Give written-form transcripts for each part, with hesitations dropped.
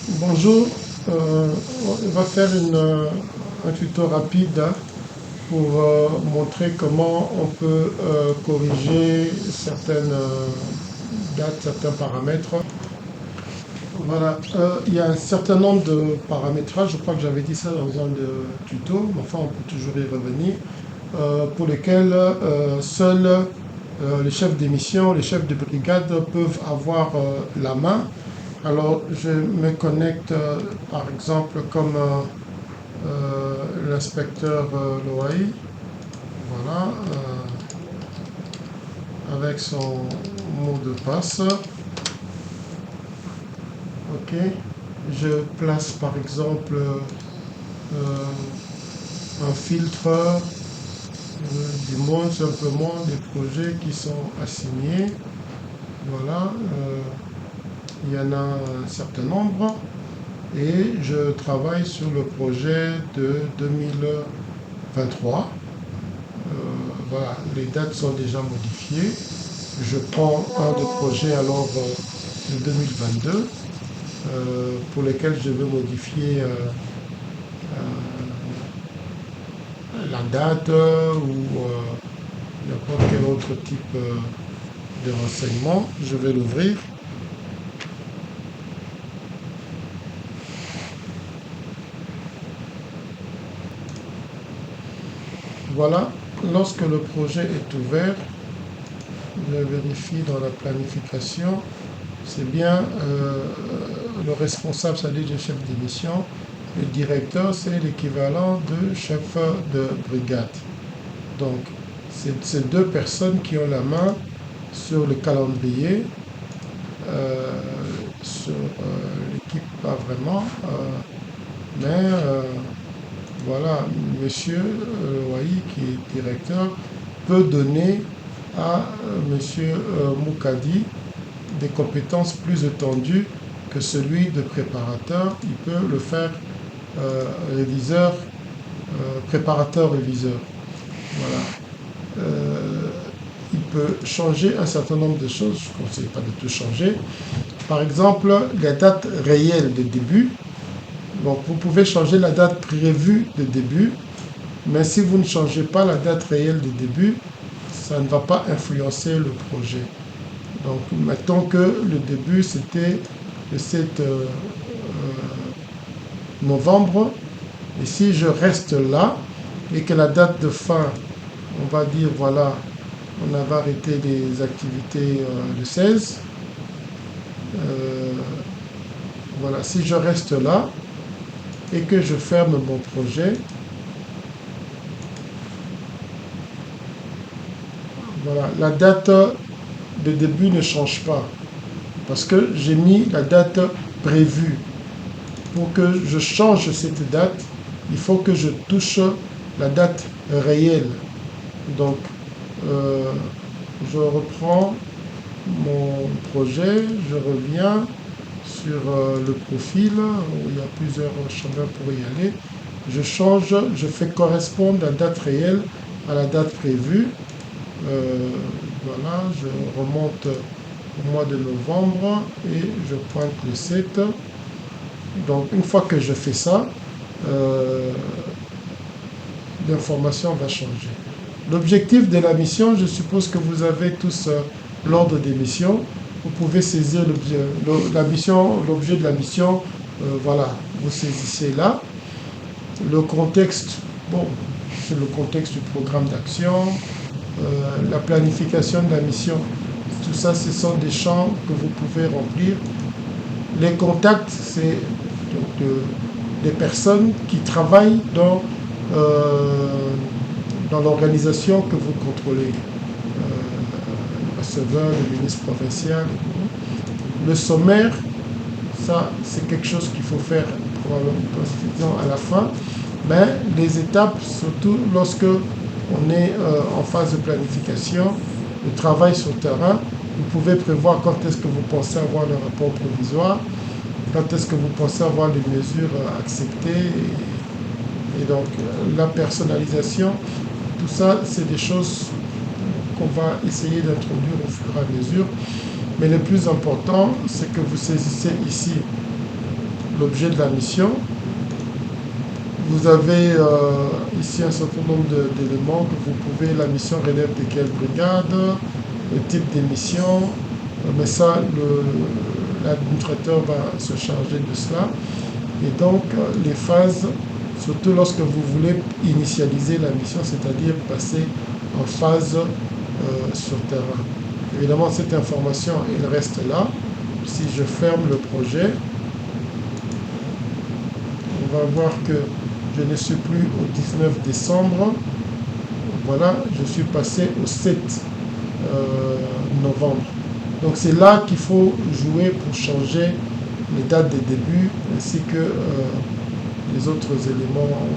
Bonjour, euh, on va faire un tuto rapide pour montrer comment on peut corriger certaines dates, certains paramètres. Voilà, il y a un certain nombre de paramétrages, je crois que j'avais dit ça dans un tuto, mais enfin on peut toujours y revenir, pour lesquels seuls les chefs d'émission, les chefs de brigade peuvent avoir la main. Alors, je me connecte par exemple comme l'inspecteur Loaï, voilà, avec son mot de passe. Ok, je place par exemple un filtre, du moins simplement des projets qui sont assignés. Voilà, il y en a un certain nombre. Et je travaille sur le projet de 2023. Voilà, les dates sont déjà modifiées. Je prends un des projets alors de 2022 pour lesquels je veux modifier la date ou n'importe quel autre type de renseignement. Je vais l'ouvrir. Voilà, lorsque le projet est ouvert, je vérifie dans la planification. C'est bien le responsable, c'est-à-dire le chef d'émission. Le directeur, c'est l'équivalent de chef de brigade. Donc, c'est ces deux personnes qui ont la main sur le calendrier, sur l'équipe, pas vraiment, mais voilà, monsieur Wahi, qui est directeur, peut donner à monsieur Moukadi des compétences plus étendues que celui de préparateur. Il peut le faire réviseur, préparateur-réviseur. Voilà. Euh, il peut changer un certain nombre de choses. Je ne conseille pas de tout changer. Par exemple, la date réelle de début. Donc, vous pouvez changer la date prévue de début, mais si vous ne changez pas la date réelle de début, ça ne va pas influencer le projet. Donc, mettons que le début, c'était le 7 novembre. Et si je reste là, et que la date de fin, on va dire, voilà, on avait arrêté les activités le 16. Voilà, si je reste là et que je ferme mon projet, voilà, la date de début ne change pas parce que j'ai mis la date prévue. Pour que je change cette date, il faut que je touche la date réelle. Donc, euh, je reprends mon projet, je reviens sur le profil où il y a plusieurs chemins pour y aller. Je change, je fais correspondre la date réelle à la date prévue. Euh, voilà, je remonte au mois de novembre et je pointe le 7. Donc une fois que je fais ça, euh, l'information va changer. L'objectif de la mission, je suppose que vous avez tous l'ordre des missions. Vous pouvez saisir la mission, l'objet de la mission. Voilà, vous saisissez là. Le contexte, bon, c'est le contexte du programme d'action, la planification de la mission. Tout ça, ce sont des champs que vous pouvez remplir. Les contacts, c'est des personnes qui travaillent dans l'organisation que vous contrôlez. Le receveur, le ministre provincial. Le sommaire, ça, c'est quelque chose qu'il faut faire probablement à la fin. Mais les étapes, surtout lorsque on est en phase de planification, de travail sur le terrain, vous pouvez prévoir quand est-ce que vous pensez avoir le rapport provisoire, quand est-ce que vous pensez avoir les mesures acceptées. Et donc, la personnalisation, tout ça, c'est des choses qu'on va essayer d'introduire au fur et à mesure. Mais le plus important, c'est que vous saisissez ici l'objet de la mission. Vous avez ici un certain nombre d'éléments que vous pouvez, la mission relève de quelle brigade, le type d'émission, mais ça, l'administrateur va se charger de cela. Et donc, les phases, surtout lorsque vous voulez initialiser la mission, c'est-à-dire passer en phase sur terrain. Évidemment, cette information, elle reste là. Si je ferme le projet, on va voir que je ne suis plus au 19 décembre. Voilà, je suis passé au 7 novembre. Donc c'est là qu'il faut jouer pour changer les dates de début ainsi que les autres éléments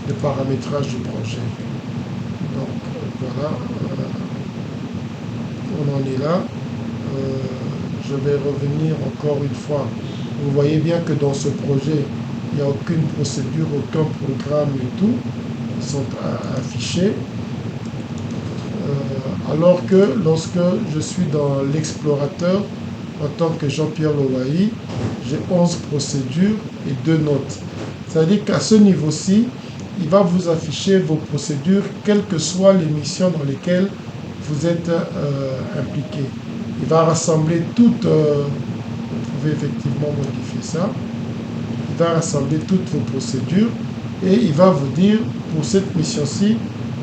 de paramétrage du projet. Donc voilà, on en est là. Je vais revenir encore une fois. Vous voyez bien que dans ce projet, il n'y a aucune procédure, aucun programme et tout qui sont affichés. Alors que lorsque je suis dans l'explorateur, en tant que Jean-Pierre Lowahi, j'ai 11 procédures et 2 notes. C'est-à-dire qu'à ce niveau-ci, il va vous afficher vos procédures, quelles que soient les missions dans lesquelles vous êtes impliqué. Il va rassembler toutes, vous pouvez effectivement modifier ça, il va rassembler toutes vos procédures et il va vous dire, pour cette mission-ci,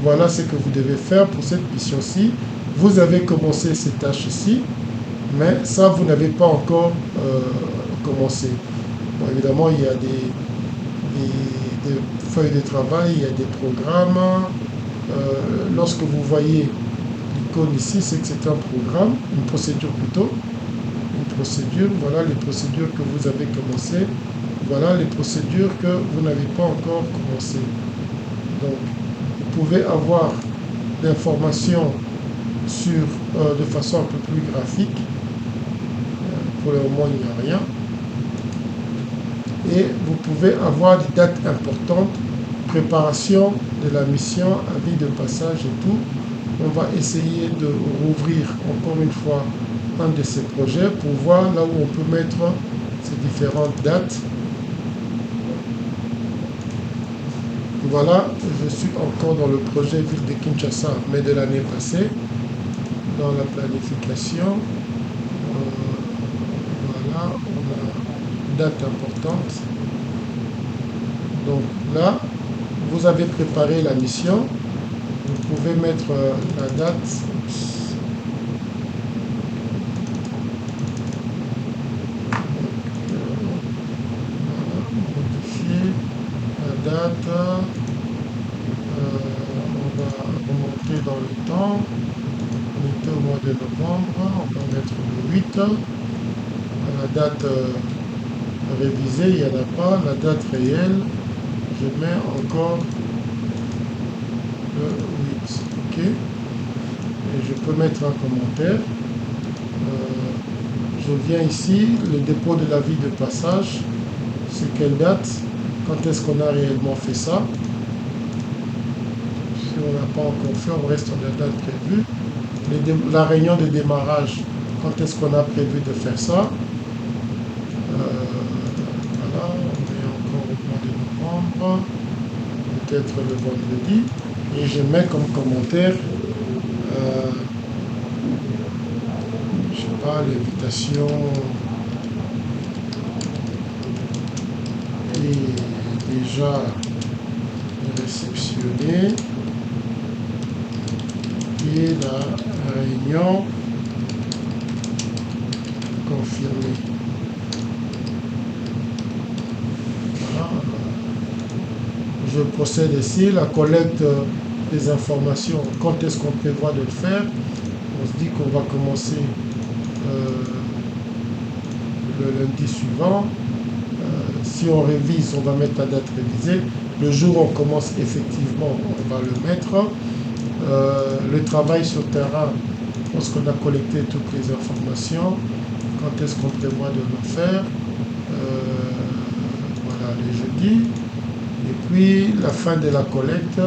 voilà ce que vous devez faire pour cette mission-ci. Vous avez commencé ces tâches-ci, mais ça, vous n'avez pas encore commencé. Bon, évidemment, il y a des feuilles de travail, il y a des programmes. Lorsque vous voyez l'icône ici, c'est que c'est un programme, une procédure plutôt. Une procédure, voilà les procédures que vous avez commencées. Voilà les procédures que vous n'avez pas encore commencées. Donc, vous pouvez avoir l'information de façon un peu plus graphique. Pour le moment, il n'y a rien. Et vous pouvez avoir des dates importantes, préparation de la mission, avis de passage et tout. On va essayer de rouvrir encore une fois un de ces projets pour voir là où on peut mettre ces différentes dates. Voilà, je suis encore dans le projet Ville de Kinshasa, mais de l'année passée, dans la planification. Voilà, on a une date importante. Donc là, vous avez préparé la mission. Vous pouvez mettre la date. Modifier la date. On va remonter dans le temps. On était au mois de novembre. On va mettre le 8. La date révisée, il n'y en a pas. La date réelle, je mets encore le 8. OK. Et je peux mettre un commentaire. Je viens ici, le dépôt de l'avis de passage. C'est quelle date? Quand est-ce qu'on a réellement fait ça? Si on n'a pas encore fait, on reste dans la date prévue. La réunion de démarrage, quand est-ce qu'on a prévu de faire ça? Voilà, on est encore au mois de novembre, peut-être le vendredi. Et je mets comme commentaire, je sais pas, l'invitation est déjà réceptionnée et la réunion confirmée. Voilà. Je procède ici, la collecte des informations. Quand est-ce qu'on prévoit de le faire? On se dit qu'on va commencer le lundi suivant. Si on révise, on va mettre la date révisée. Le jour où on commence effectivement, on va le mettre. Le travail sur terrain, lorsqu'on a collecté toutes les informations, quand est-ce qu'on prévoit de le faire? Voilà, les jeudis. Et puis la fin de la collecte,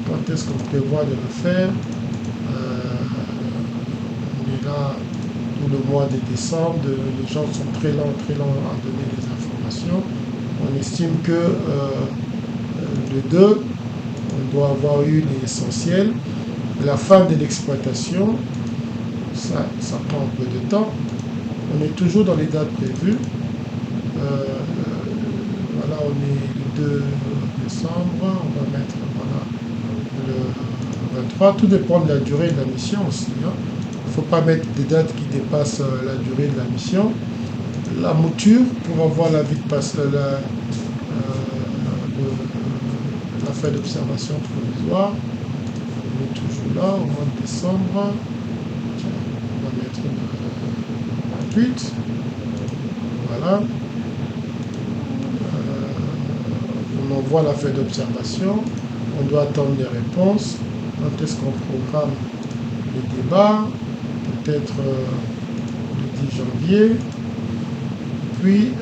quand est-ce qu'on prévoit de le faire? On est là pour le mois de décembre, les gens sont très lents à donner des informations. On estime que le 2, on doit avoir eu l'essentiel. La fin de l'exploitation, ça prend un peu de temps. On est toujours dans les dates prévues. Voilà, on est le 2 décembre, on va mettre voilà, le 23. Tout dépend de la durée de la mission aussi. Il ne faut pas mettre des dates qui dépassent la durée de la mission. La mouture, pour avoir la vie de passe, la fin d'observation provisoire. On est toujours là, au mois de décembre. On va mettre le 28. Voilà. On envoie la feuille d'observation. On doit attendre les réponses. Quand est-ce qu'on programme les débats? Peut-être le 10 janvier. Puis,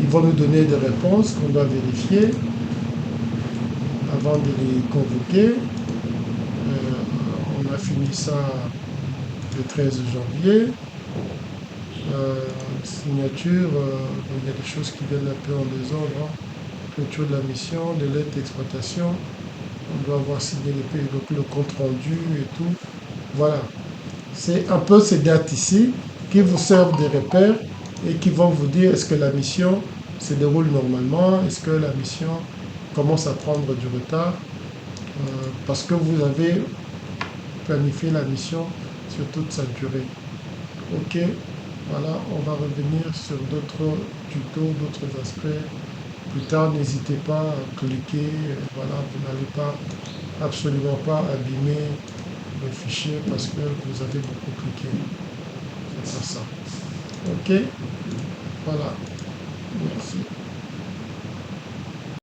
ils vont nous donner des réponses qu'on doit vérifier avant de les convoquer. On a fini ça le 13 janvier. Signature, il y a des choses qui viennent un peu en désordre. Clôture de la mission, les lettres d'exploitation. On doit avoir signé le compte rendu et tout. Voilà. C'est un peu ces dates ici qui vous servent de repères et qui vont vous dire est-ce que la mission se déroule normalement, est-ce que la mission commence à prendre du retard, parce que vous avez planifié la mission sur toute sa durée. Ok, voilà, on va revenir sur d'autres tutos, d'autres aspects. Plus tard, n'hésitez pas à cliquer, voilà, vous n'allez pas, absolument pas abîmer le fichier parce que vous avez beaucoup cliqué. C'est ça. Ok, voilà, merci.